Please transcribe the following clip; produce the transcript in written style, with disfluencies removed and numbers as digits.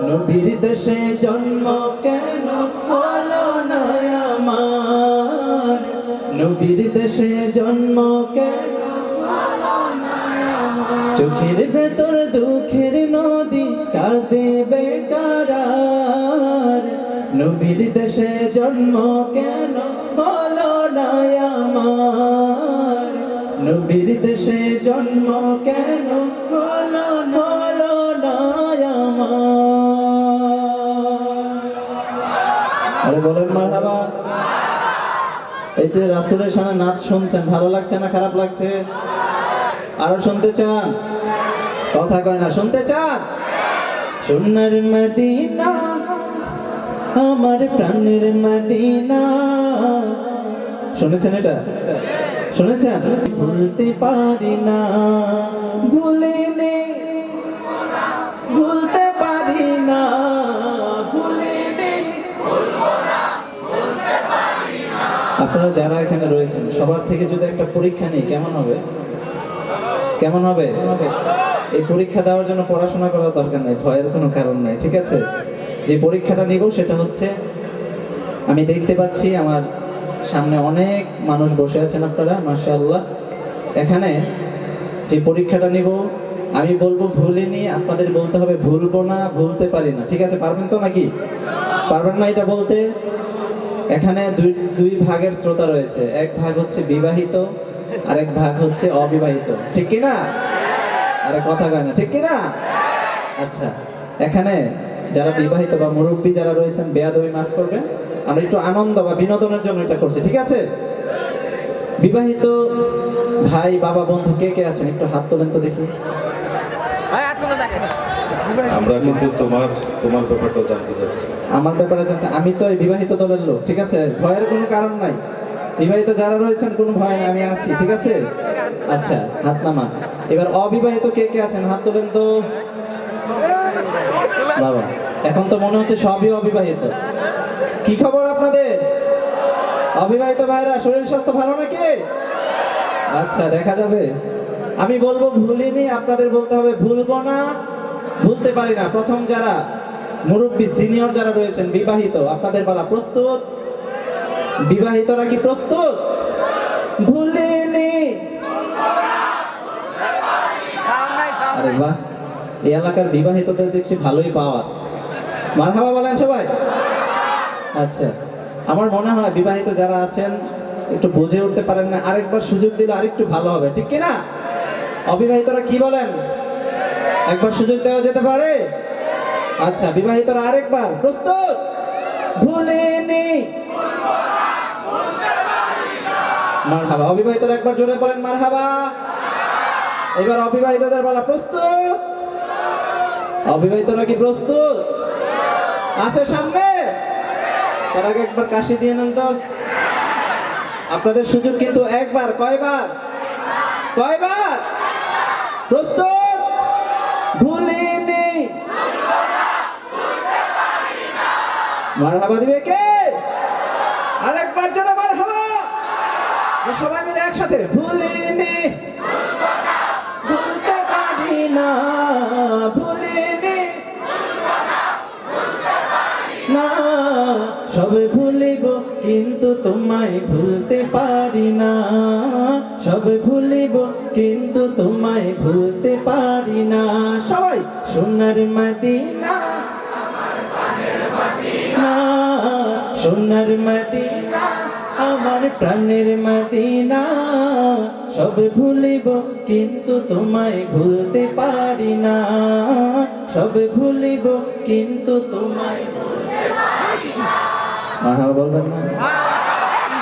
নবীর দেশে জন্ম কেন হলো না আমার, নবীর দেশে জন্ম কেন হলো না আমার। চোখের ভেতর দুঃখের নদী কাঁদে বেকারার, নবীর দেশে জন্ম কেন হলো না আমার, নবীর দেশে জন্ম কেন হলো না আমার। আরে বলেন মারহাবা। এই যে রাসূলের সামনে নাচ শুনছেন, ভালো লাগছে না খারাপ লাগছে? আরো শুনতে চান? কথা কয় না, শুনতে চান? সোনার মদিনা আমার প্রাণের মদিনা, শুনেছেন এটা? শুনেছেন? ভুলতে পারি না, ভুলিনি, ভুলতে পারি না, ভুলিনি, আপনারা যারা এখানে রয়েছেন সবার থেকে যদি একটা পরীক্ষা নেই কেমন হবে? কেমন হবে? এই পরীক্ষা দেওয়ার জন্য পড়াশোনা করার দরকার নেই, ভয়ের কোনো কারণ নেই, ঠিক আছে? যে পরীক্ষাটা নিব সেটা হচ্ছে, আমি দেখতে পাচ্ছি আমার সামনে অনেক মানুষ বসে আছেন আপনারা, মাশাআল্লাহ। এখানে যে পরীক্ষাটা নিব আমি বলবো ভুলিনি, আপনাদের বলতে হবে ভুলবো না, ভুলতে পারি না, ঠিক আছে? পারবেন তো নাকি? পারবেন না এটা বলতে? এখানে দুই ভাগের শ্রোতা রয়েছে, এক ভাগ হচ্ছে বিবাহিত আর এক ভাগ হচ্ছে অবিবাহিত, ঠিক কি না? আরে কথা কয় না, ঠিক কি না? আচ্ছা, এখানে যারা বিবাহিত বা মুরব্বী যারা রয়েছেন বেয়াদবি মাফ করবেন, আমরা একটু আনন্দ বা বিনোদনের জন্য এটা করছি, ঠিক আছে? বিবাহিত ভাই বাবা বন্ধু কে কে আছেন একটু হাত তোলেন তো দেখি। আমরা কিন্তু তোমার ব্যাপারটাও জানতে চাচ্ছি। আমার ব্যাপারে জানতে? আমি তো এই বিবাহিত দলের লোক, ঠিক আছে? ভয়ের কোনো কারণ নাই, বিবাহিত যারা রয়েছেন কোনো ভয় নাই, আমি আছি, ঠিক আছে? আচ্ছা, হাত নামান। এবার অবিবাহিত কে কে আছেন হাত তোলেন তো। বাবা, এখন তো মনে হচ্ছে সবই অবিবাহিত। কি খবর আপনাদের অবিবাহিত ভাইরা? শরীর স্বাস্থ্য ভালো নাকি? আচ্ছা, দেখা যাবে। আমি বলবো ভুলিনি, আপনাদের বলতে হবে ভুলবো না, ভুলতে পারি না। প্রথম যারা মুরব্বী সিনিয়র যারা রয়েছেন বিবাহিত, আপনাদের বলা প্রস্তুত? বিবাহিতরা কি প্রস্তুত? ভুলিনি। আরে বাহ, এই এলাকার বিবাহিতদের দেখছি ভালোই পাওয়া। মারহাবা বলেন সবাই। আচ্ছা, আমার মনে হয় বিবাহিত যারা আছেন একটু বুঝে উঠতে পারেন না, আরেকবার সুযোগ দিলে আরেকটু ভালো হবে, ঠিক কিনা? অবিবাহিতরা কি বলেন? একবার সুযোগ দেওয়া যেতে পারে? আচ্ছা, বিবাহিতরা আরেকবার প্রস্তুত? ভুলিনি। মারহাবা। অবিবাহিতরা একবার জোরে বলেন মারহাবা। এবার অবিবাহিতদের বলা প্রস্তুত? অবিবাহিতরা কি প্রস্তুত আছে সামনে? তার আগে একবার কাশি দিয়ে নেন তো। আপনাদের সুযোগ কিন্তু একবার। কয়বার? কয়বার? প্রস্তুত? ভুলিনি। মারহাবা দিবে কে? আরেকবার জোরে মারহাবা। সবাই মিলে একসাথে ভুলিনি, ভুলতে পারি না, ভুলিনি না, সবে ভুলিব কিন্তু তোমায় ভুলতে পারি না, সবে ভুলিব কিন্তু তোমায় ভুলতে পারি না। সবাই সোনার মদিনা, সোনার মদিনা আমার প্রাণের মদিনা, সবে ভুলিব কিন্তু তোমায় ভুলতে পারি না, সবে ভুলিব কিন্তু তোমায় ভুলতে পারি না। বলবেন না?